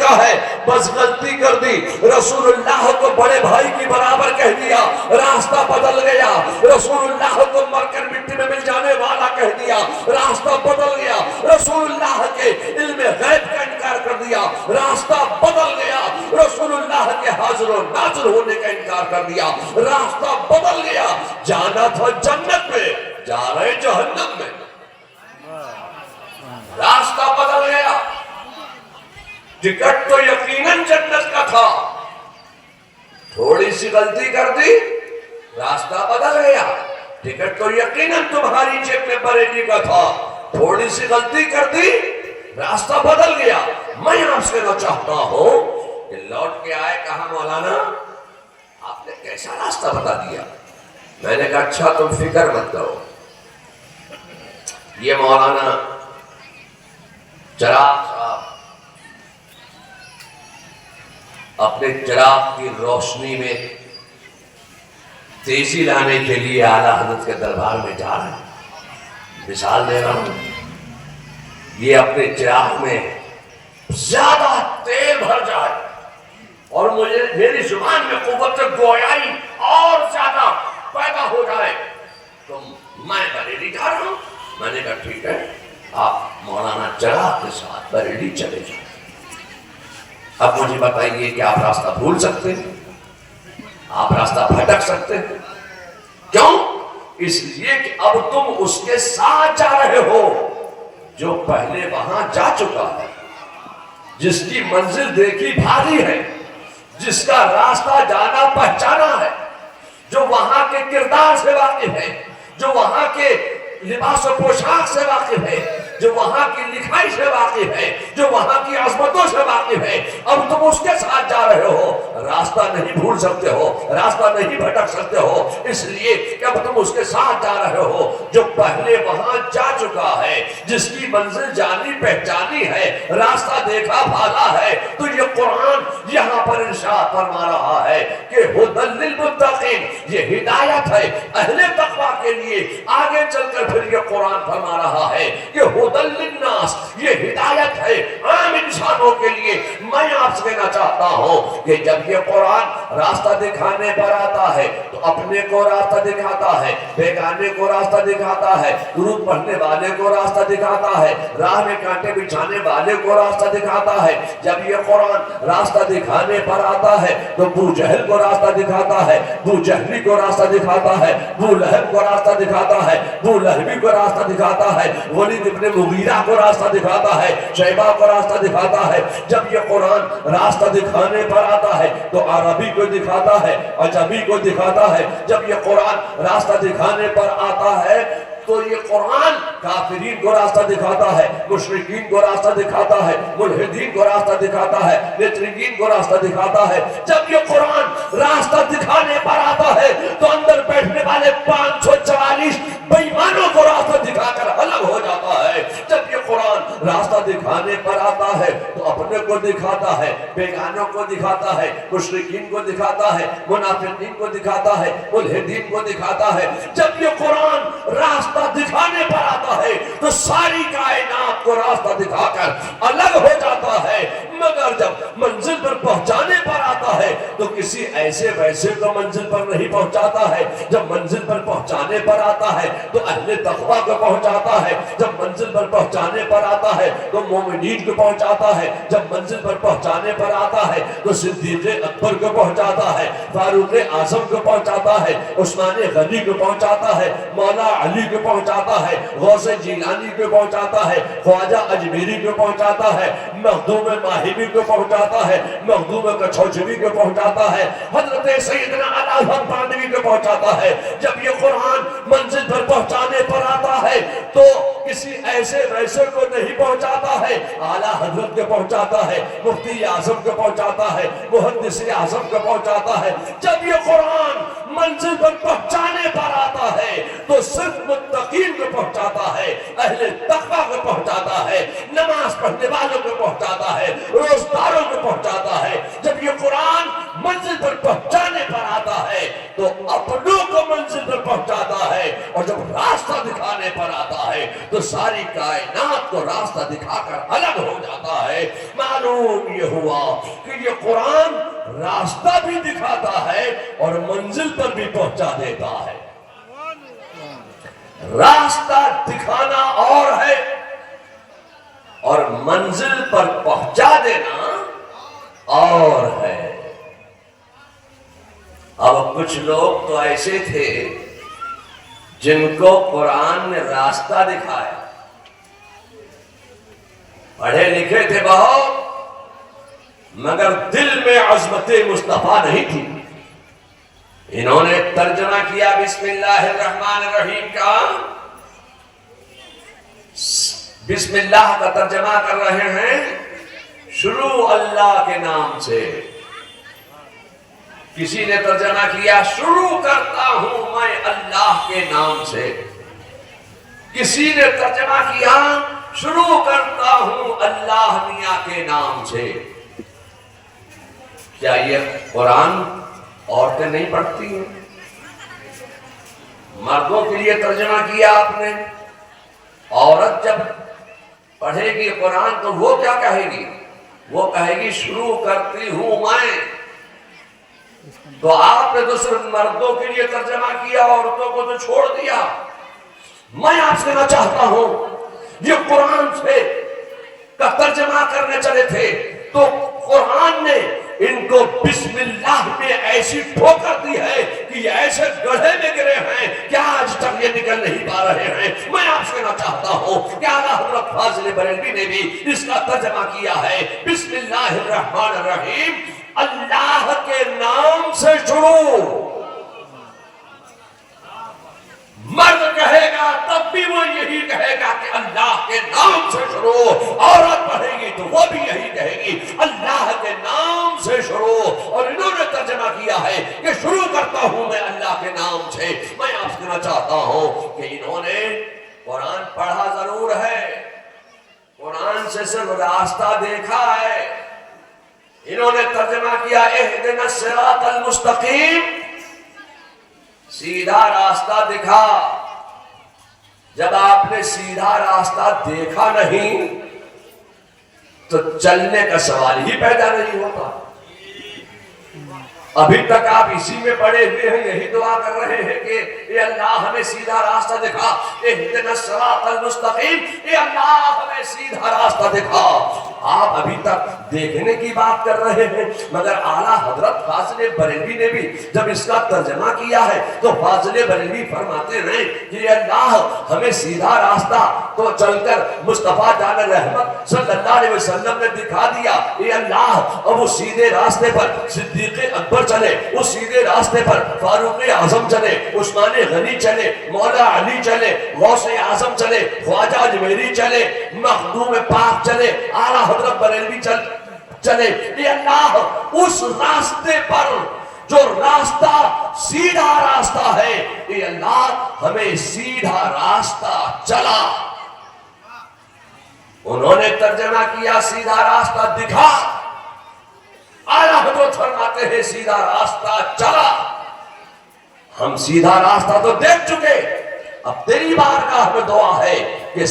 کا ہے، بس غلطی کر دی، رسول اللہ کو بڑے بھائی کی برابر کہہ دیا، راستہ بدل گیا، رسول اللہ کو مر کر مٹی میں مل جانے والا کہہ دیا، راستہ بدل گیا، رسول اللہ کے علم غیب کا انکار کر دیا، راستہ بدل گیا، رسول اللہ کے حاضر و ناظر ہونے کا انکار کر دیا، راستہ بدل گیا، جانا تھا جنت میں، جا رہے جہنم میں، راستہ بدل گیا، ٹکٹ تو یقیناً جنت کا تھا، تھوڑی سی غلطی کر دی، راستہ بدل گیا، ٹکٹ تو یقیناً تمہاری جیب میں بریلی کا تھا، تھوڑی سی غلطی کر دی، راستہ بدل گیا۔ میں آپ سے نہ چاہتا ہوں کہ لوٹ کے آئے، کہا مولانا آپ نے کیسا راستہ بتا دیا؟ میں نے کہا اچھا تم فکر مت کرو، یہ مولانا چراغ صاحب اپنے چراغ کی روشنی میں تیزی لانے کے لیے اعلیٰ حضرت کے دربار میں جا رہے ہیں، مثال دے رہا ہوں، یہ اپنے چراغ میں زیادہ تیل بھر جائے اور مجھے میری زبان میں قوت گویائی اور زیادہ پیدا ہو جائے تو میں بریلی جا رہا ہوں۔ میں نے کہا ٹھیک ہے، آپ مولانا چراغ کے ساتھ بریلی چلے جائیں۔ اب مجھے بتائیے کہ آپ راستہ بھول سکتے ہیں؟ آپ راستہ بھٹک سکتے ہیں؟ کیوں؟ اس لیے کہ اب تم اس کے ساتھ جا رہے ہو جو پہلے وہاں جا چکا ہے، جس کی منزل دیکھی بھاری ہے، جس کا راستہ جانا پہچانا ہے، جو وہاں کے کردار سے واقف ہے، جو وہاں کے لباس و پوشاک سے واقف ہے، جو وہاں کی لکھائی سے واقف ہے، جو وہاں کی عظمتوں سے واقف ہے، اب تم اس کے ساتھ جا رہے ہو، راستہ نہیں بھول سکتے ہو، راستہ نہیں بھٹک سکتے ہو، اس لیے کہ اب تم اس کے ساتھ جا رہے ہو جو پہلے وہاں جا چکا ہے، جس کی منزل جانی پہچانی ہے، راستہ دیکھا بھالا ہے۔ تو یہ قرآن یہاں پر ارشاد فرما رہا ہے کہ ھدی للمتقین، یہ ہدایت ہے اہل تقوی کے لیے۔ آگے چل کر پھر یہ قرآن فرما رہا ہے کہ ھدی للناس، یہ ہدایت ہے عام انسانوں کے لیے۔ میں آپ سے کہنا چاہتا ہوں کہ جب یہ قرآن راستہ دکھانے پر آتا ہے تو اپنے کو راستہ دکھاتا ہے، بیگانے کو راستہ دکھاتا ہے، درود پڑھنے والے کو راستہ دکھاتا ہے، راہ میں کانٹے بچھانے والے کو راستہ دکھاتا ہے۔ جب یہ قرآن راستہ دکھانے پر آتا ہے تو ابو جہل کو راستہ دکھاتا ہے، ابو جہلی کو راستہ دکھاتا ہے، ابو لہب کو راستہ دکھاتا ہے، ابو لہبی کو راستہ دکھاتا ہے، ولید ابن مغیرہ کو راستہ دکھاتا ہے، شیبہ کو راستہ دکھاتا ہے۔ جب یہ قرآن راستہ دکھانے پر آتا ہے تو عربی کو دکھاتا ہے، عجمی کو دکھاتا ہے۔ جب یہ قرآن راستہ دکھانے پر آتا ہے تو یہ قرآن کافرین کو راستہ دکھاتا ہے، مشرکین کو راستہ دکھاتا ہے، ملحدین کو راستہ دکھاتا ہے، نیترگین کو راستہ دکھاتا ہے۔ جب یہ قرآن راستہ دکھانے پر آتا ہے تو اندر بیٹھنے والے 544 بے ایمانوں کو راستہ دکھا کر الگ ہو جاتا ہے۔ جب یہ قرآن راستہ دکھانے پر آتا ہے تو اپنے کو دکھاتا ہے، بیگانوں کو دکھاتا ہے، مشرکین کو دکھاتا ہے، منافقین کو دکھاتا ہے، ملحدین کو دکھاتا ہے۔ جب یہ قرآن راستہ دکھانے پر آتا ہے تو ساری کائنات کو راستہ دکھا کر الگ ہو جاتا ہے، مگر جب منزل پر پہنچانے پر آتا ہے تو کسی ایسے ویسے کو منزل پر نہیں پہنچاتا ہے۔ جب منزل پر پہنچانے پر آتا ہے تو اہل تقویٰ کو پہنچاتا ہے، جب منزل پر پہنچانے پر آتا ہے تو مومنین کو پہنچاتا ہے، جب منزل پر پہنچانے پر آتا ہے تو صدیق اکبر کو پہنچاتا ہے، فاروق اعظم کو پہنچاتا ہے، عثمان غنی کو پہنچاتا ہے، مولا علی کو پہنچاتا ہے، غوث جیلانی کو پہنچاتا ہے، خواجہ اجمیری کو پہنچاتا ہے، مخدوم ماہیبی کو پہنچاتا ہے، مخدوم کچھوچوی کو پہنچاتا ہے، حضرت سیدنا علی حضرت کو پہنچاتا ہے۔ جب یہ قرآن منزل پر پہنچانے پر آتا ہے تو کسی ایسے ویسے کو نہیں پہنچاتا ہے، اعلیٰ حضرت کو پہنچاتا ہے، مفتی اعظم کو پہنچاتا ہے، محدث اعظم کو پہنچاتا ہے۔ جب یہ قرآن منزل پر پہنچانے پر آتا ہے تو صرف متقین کو پہنچاتا ہے، اہل تقویٰ کو پہنچاتا ہے، نماز پڑھنے والوں کو پہنچاتا ہے، روزداروں کو پہنچاتا ہے۔ جب یہ قرآن منزل پر پہنچانے پر آتا ہے تو اپنوں کو منزل پر پہنچاتا ہے، اور جب راستہ دکھانے پر آتا ہے تو ساری کائنات کو راستہ دکھا کر الگ ہو جاتا ہے۔ معلوم یہ ہوا کہ یہ قرآن راستہ بھی دکھاتا ہے اور منزل پر بھی پہنچا دیتا ہے۔ راستہ دکھانا اور ہے اور منزل پر پہنچا دینا اور ہے۔ اب کچھ لوگ تو ایسے تھے جن کو قرآن نے راستہ دکھایا، پڑھے لکھے تھے بہت، مگر دل میں عظمت مصطفیٰ نہیں تھی۔ انہوں نے ترجمہ کیا بسم اللہ الرحمن الرحیم کا، بسم اللہ کا ترجمہ کر رہے ہیں شروع اللہ کے نام سے۔ کسی نے ترجمہ کیا شروع کرتا ہوں میں اللہ کے نام سے، کسی نے ترجمہ کیا شروع کرتا ہوں اللہ میاں کے نام سے۔ کیا یہ قرآن عورتیں نہیں پڑھتی ہیں؟ مردوں کے لیے ترجمہ کیا آپ نے۔ عورت جب پڑھے گی قرآن تو وہ کیا کہے گی؟ وہ کہے گی شروع کرتی ہوں میں۔ تو آپ نے تو صرف مردوں کے لیے ترجمہ کیا، عورتوں کو تو چھوڑ دیا۔ میں آپ سے کہنا چاہتا ہوں یہ قرآن سے کا ترجمہ کرنے چلے تھے تو قرآن نے ان کو بسم اللہ میں ایسی ٹھوکر دی ہے کہ یہ ایسے گڑھے میں گرے ہیں کہ آج تک یہ نکل نہیں پا رہے ہیں۔ میں آپ سے کہنا چاہتا ہوں کہ اعلیٰ حضرت فاضل بریلوی نے بھی اس کا ترجمہ کیا ہے بسم اللہ الرحمن الرحیم، اللہ کے نام سے شروع۔ مرد کہے گا تب بھی وہ یہی کہے گا کہ اللہ کے نام سے شروع، عورت پڑھے گی تو وہ بھی یہی کہے گی اللہ کے نام سے شروع۔ اور انہوں نے ترجمہ کیا ہے کہ شروع کرتا ہوں میں اللہ کے نام سے۔ میں آپ سے کہنا چاہتا ہوں کہ انہوں نے قرآن پڑھا ضرور ہے، قرآن سے صرف راستہ دیکھا ہے۔ انہوں نے ترجمہ کیا اہدنا الصراط المستقیم، سیدھا راستہ دکھا۔ جب آپ نے سیدھا راستہ دیکھا نہیں تو چلنے کا سوال ہی پیدا نہیں ہوتا۔ ابھی تک آپ اسی میں پڑے ہوئے ہیں، یہی دعا کر رہے ہیں کہ اے اللہ ہمیں سیدھا راستہ دکھا، اہدنا الصراط المستقیم، اے اللہ ہمیں سیدھا راستہ دکھا۔ آپ ابھی تک دیکھنے کی بات کر رہے ہیں، مگر اعلیٰ حضرت فاضل بریلوی نے بھی جب اس کا ترجمہ کیا ہے تو فاضل بریلوی فرماتے ہیں کہ اے اللہ ہمیں سیدھا راستہ تو چل کر مصطفیٰ جان رحمت صلی اللہ علیہ وسلم نے دکھا دیا۔ اے اللہ اب اس سیدھے راستے پر صدیق اکبر چلے، اس سیدھے راستے پر فاروق اعظم چلے، عثمان غنی چلے، مولا علی چلے، غوث اعظم چلے، خواجہ اجمیری چلے، مخدوم پاک چلے، اعلیٰ حضرت بریلوی چلے۔ اے اللہ اس راستے پر جو راستہ سیدھا راستہ ہے، اے اللہ ہمیں سیدھا راستہ چلا۔ انہوں نے ترجمہ کیا سیدھا راستہ دکھا، اعلیٰ حضرت فرماتے ہیں سیدھا راستہ چلا۔ ہم سیدھا راستہ تو دیکھ چکے، اب تیری بارگاہ میں دعا ہے کہ